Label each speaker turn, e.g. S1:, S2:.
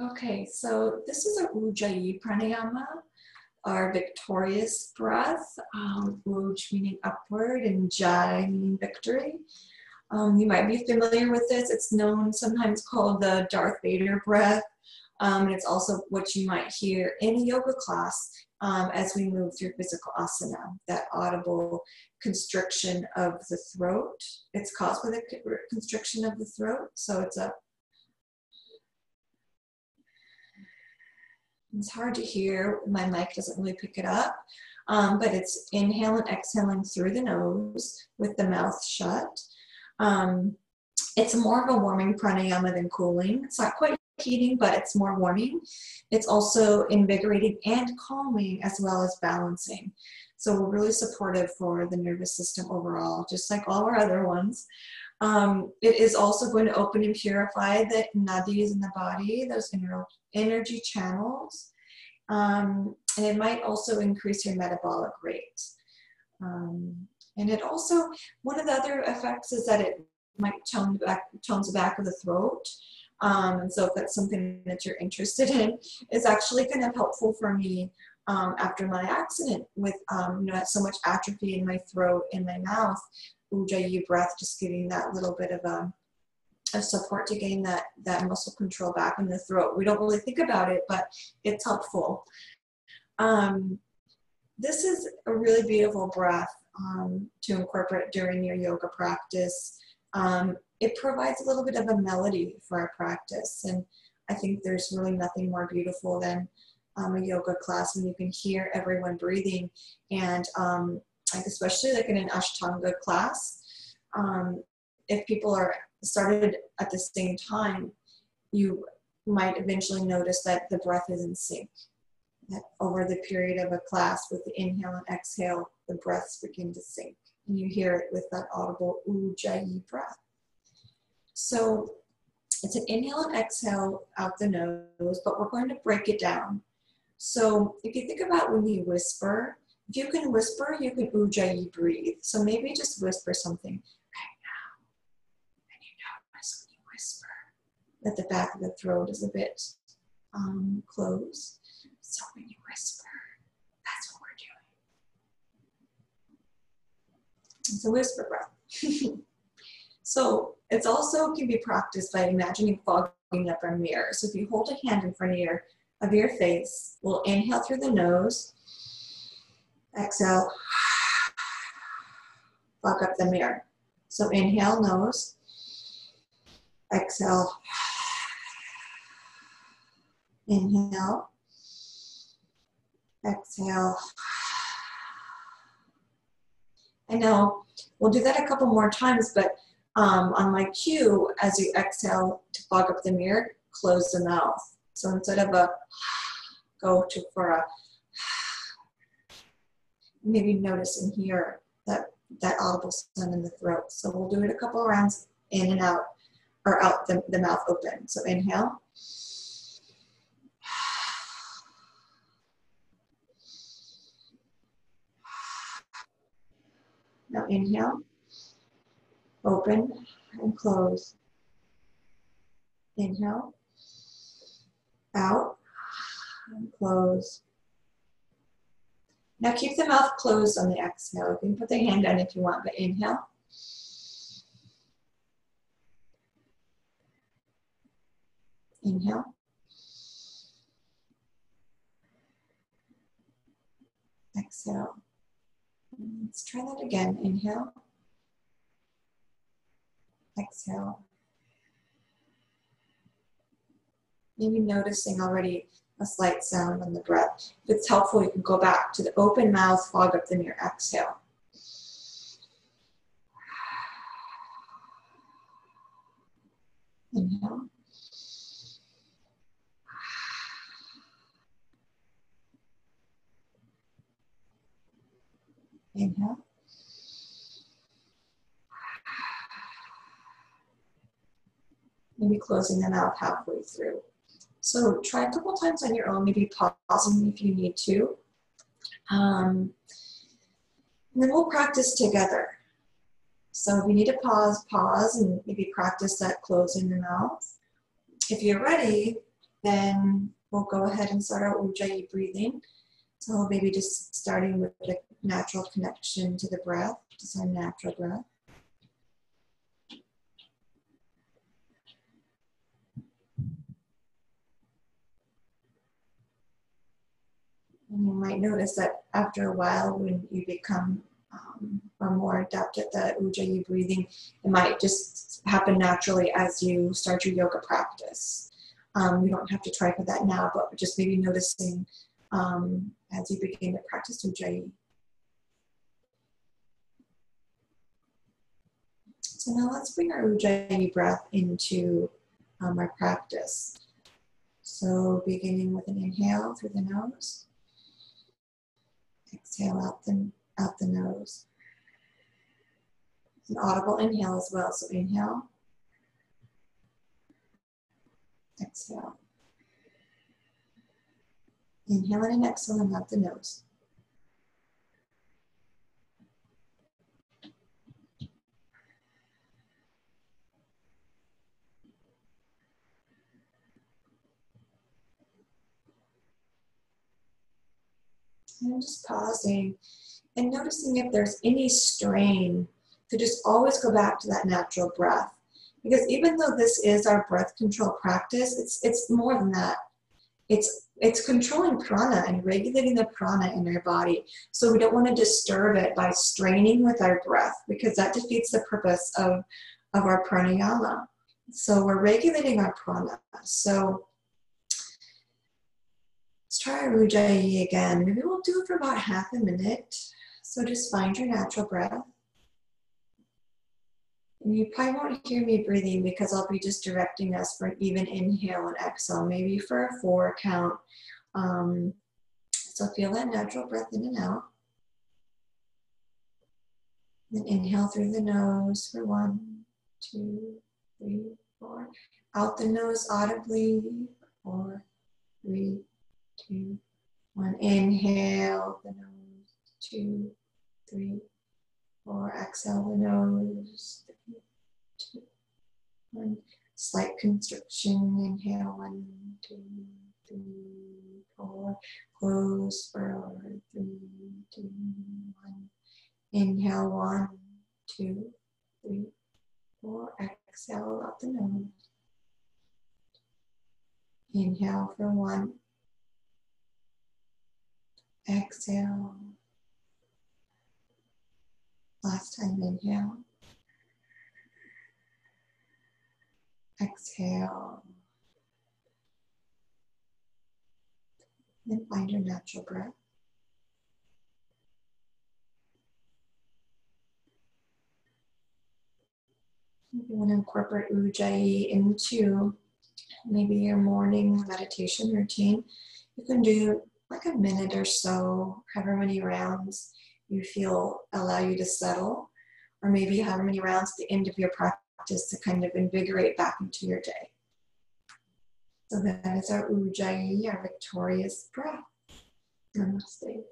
S1: Okay, so this is a Ujjayi Pranayama, our victorious breath. Uj meaning upward and Jai meaning victory. You might be familiar with this. It's known, sometimes called the Darth Vader breath. And it's also what you might hear in a yoga class as we move through physical asana, that audible constriction of the throat. It's caused by the constriction of the throat. So it's hard to hear. My mic doesn't really pick it up, but it's inhale and exhaling through the nose with the mouth shut. It's more of a warming pranayama than cooling. It's not quite heating, but it's more warming. It's also invigorating and calming as well as balancing. So we're really supportive for the nervous system overall, just like all our other ones. It is also going to open and purify the nadis in the body, those energy channels. And it might also increase your metabolic rate. And it also, one of the other effects is that it might tones the back of the throat. And so if that's something that you're interested in, it's actually kind of helpful for me after my accident with so much atrophy in my throat and my mouth. Ujjayi breath, just giving that little bit of support to gain that muscle control back in the throat. We don't really think about it, but it's helpful. This is a really beautiful breath to incorporate during your yoga practice. It provides a little bit of a melody for our practice, and I think there's really nothing more beautiful than a yoga class when you can hear everyone breathing, and especially like in an Ashtanga class, if people are started at the same time, you might eventually notice that the breath is in sync. That over the period of a class with the inhale and exhale, the breaths begin to sync. And you hear it with that audible Ujjayi breath. So it's an inhale and exhale out the nose, but we're going to break it down. So if you think about when you whisper, if you can whisper, you can Ujjayi breathe. So maybe just whisper something right now. And you notice when you whisper that the back of the throat is a bit closed. So when you whisper, that's what we're doing. It's a whisper breath. So it's also can be practiced by imagining fogging up a mirror. So if you hold a hand in front of your face, we'll inhale through the nose, exhale, fog up the mirror. So inhale, nose, exhale, inhale, exhale. And now we'll do that a couple more times, but on my cue, as you exhale to fog up the mirror, close the mouth. So instead of for a, maybe notice and hear that audible sound in the throat. So we'll do it a couple of rounds in and out, or out the mouth open. So inhale. Now inhale, open and close. Inhale, out and close. Now keep the mouth closed on the exhale. You can put the hand down if you want, but inhale. Inhale. Exhale. Let's try that again. Inhale. Exhale. Maybe noticing already a slight sound on the breath. If it's helpful, you can go back to the open mouth, fog up the mirror, exhale. Inhale. Inhale. Maybe closing the mouth halfway through. So try a couple times on your own, maybe pausing if you need to. And then we'll practice together. So if you need to pause and maybe practice that closing the mouth. If you're ready, then we'll go ahead and start our Ujjayi breathing. So maybe just starting with a natural connection to the breath, just our natural breath. And you might notice that after a while, when you become more adept at the Ujjayi breathing, it might just happen naturally as you start your yoga practice. You don't have to try for that now, but just maybe noticing as you begin to practice Ujjayi. So now let's bring our Ujjayi breath into our practice. So beginning with an inhale through the nose. Exhale out the nose. It's an audible inhale as well. So inhale. Exhale. Inhaling and exhaling out the nose. And I'm just pausing and noticing if there's any strain to just always go back to that natural breath. Because even though this is our breath control practice, it's more than that. It's controlling prana and regulating the prana in our body. So we don't want to disturb it by straining with our breath, because that defeats the purpose of our pranayama. So we're regulating our prana. So let's try our Ujjayi again. Maybe we'll do it for about half a minute. So just find your natural breath. And you probably won't hear me breathing because I'll be just directing us for an even inhale and exhale, maybe for a 4 count. So feel that natural breath in and out. Then inhale through the nose for 1, 2, 3, 4. Out the nose audibly, 4, 3, 2, 1. Inhale the nose, 2, 3, 4. Exhale the nose, 3, 2, 1. Slight constriction. Inhale 1, 2, 3, 4. Close for 3, 2, 1. Inhale 1, 2, 3, 4. Exhale out the nose. Inhale for 1. Exhale. Last time, inhale. Exhale. Then find your natural breath. If you want to incorporate Ujjayi into maybe your morning meditation routine, you can do like a minute or so, however many rounds you feel allow you to settle, or maybe however many rounds at the end of your practice to kind of invigorate back into your day. So that is our Ujjayi, our victorious breath. Namaste.